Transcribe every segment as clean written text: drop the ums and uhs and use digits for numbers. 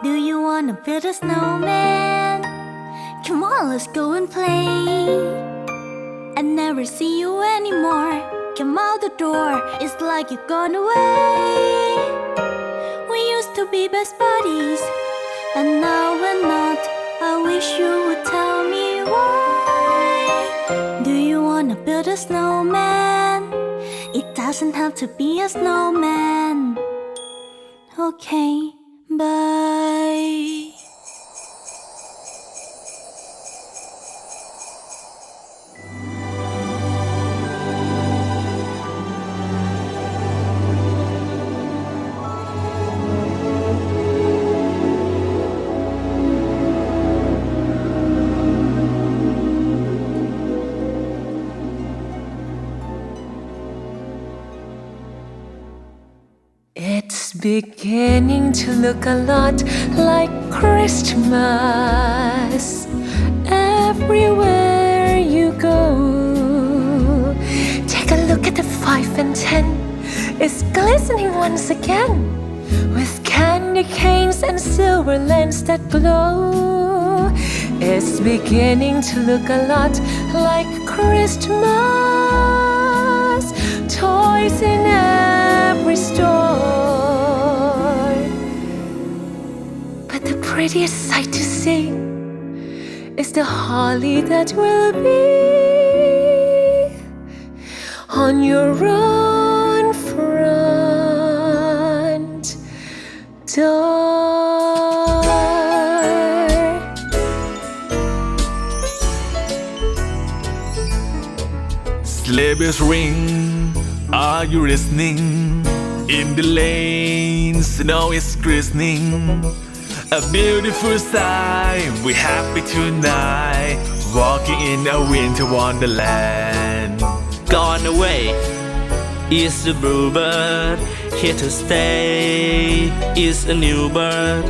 Do you wanna build a snowman? Come on, let's go and play. I never see you anymore. Come out the door, it's like you've gone away. We used to be best buddies, and now we're not. I wish you would tell me why. Do you wanna build a snowman? It doesn't have to be a snowman. Okay, bye. It's beginning to look a lot like Christmas everywhere you go. Take a look at the 5 and 10. It's glistening once again with candy canes and silver lamps that glow. It's beginning to look a lot like Christmas. Toys in every store. But the prettiest sight to see is the holly that will be on your own front door. Sleigh bells ring, are you listening? In the lane, snow is glistening. A beautiful sight, we're happy tonight, walking in a winter wonderland. Gone away is the bluebird, here to stay is a new bird,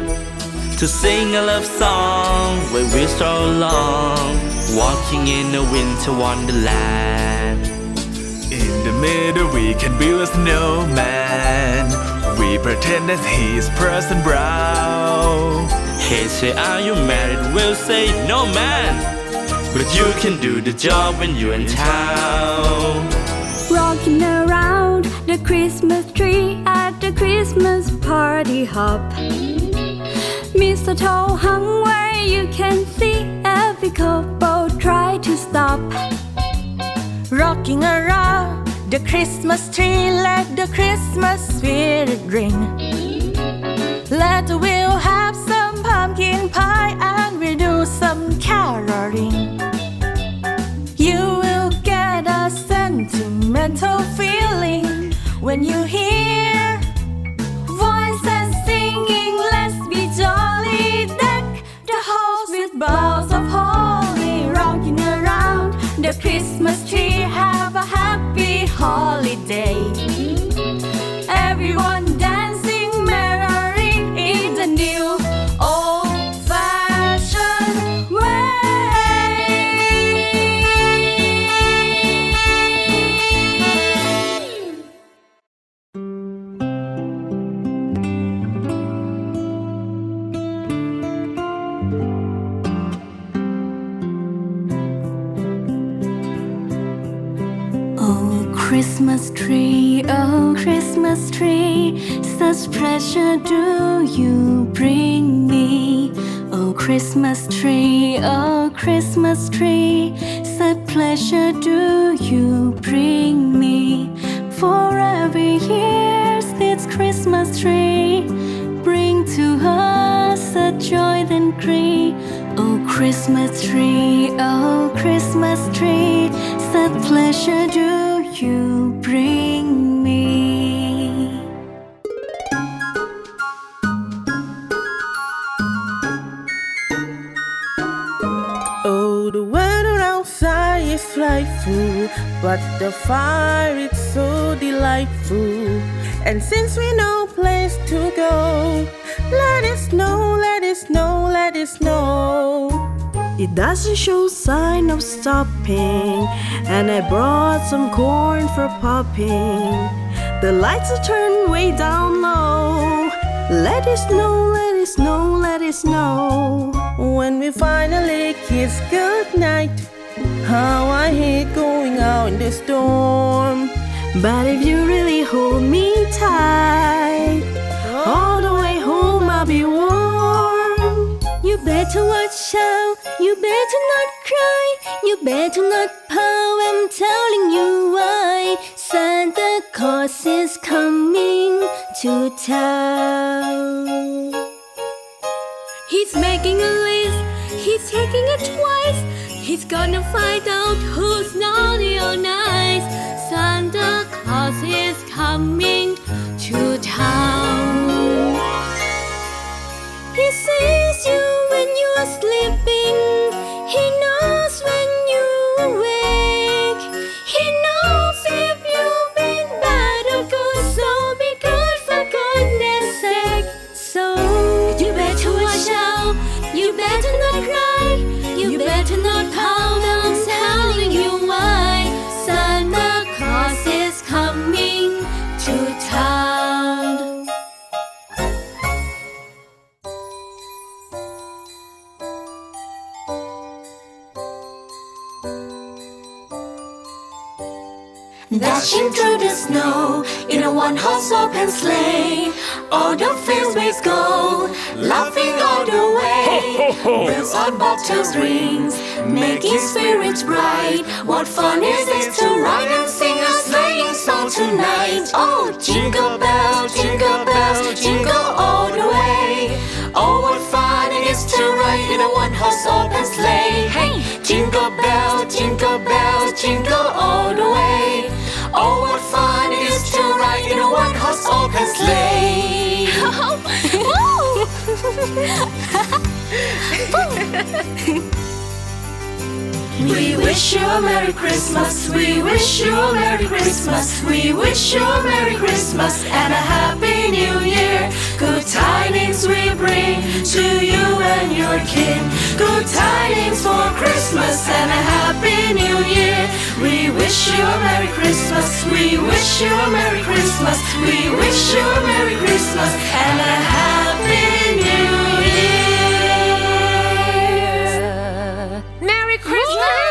to sing a love song when we stroll along, walking in a winter wonderland. In the middle we can build a snowman. We pretend that he's present brown. Hey, say are you married? We'll say no man, but you can do the job when you're in town. Rocking around the Christmas tree at the Christmas party hop. Mistletoe hung where you can see every couple try to stop. Rocking around the Christmas tree, let the Christmas spirit ring. Let the wheel have some pumpkin pie and we'll do some caroling. You will get a sentimental feeling when you hear voices singing, let's be jolly. Deck the halls with boughs of holly. Rocking around the Christmas tree, have a happy holiday. Everyone dancing, merry in the new old-fashioned way. Christmas tree, such pleasure do you bring me. Oh Christmas tree, such pleasure do you bring me. For every year this Christmas tree bring to us a joy and grief. Oh Christmas tree, such pleasure do you bring me. Oh, the weather outside is frightful, but the fire is so delightful. And since we know place to go, let it snow, let it snow, let it snow. It doesn't show sign of stopping, and I brought some corn for popping. The lights are turned way down low, Let it snow, let it snow, let it snow. When we finally kiss goodnight, how I hate going out in the storm. But if you really hold me tight, all the way home I'll be warm. You better watch out, you better not cry, you better not pout, I'm telling you why. Santa Claus is coming to town. He's making a list, he's taking it twice. He's gonna find out who's naughty or nice. Santa Claus is coming to town. He sees you when you're sleeping. He knows when you're awake. He knows if you've been bad or good. So be good for goodness sake. So you better watch out. You better not cry. You better not pout. I'm telling you why. Santa Claus is coming to town. Dashing through the snow in a one-horse open sleigh. All the fields we go, laughing all the way. Bells on bobtails rings, making spirits bright. What fun is it to ride and sing a sleighing song tonight? Oh, jingle bells, jingle all the way. Oh, what fun it is to ride in a one-horse open sleigh. Hey, jingle bells, jingle all the way. Oh, what fun it is to ride in a one-horse open sleigh. We wish you a Merry Christmas. We wish you a Merry Christmas. We wish you a Merry Christmas and a Happy New Year. Good tidings we bring to you and your kin. Good tidings for Christmas and a Happy New Year. We wish you a Merry Christmas. We wish you a Merry Christmas. We wish you a Merry Christmas and a Happy New Year. Merry Christmas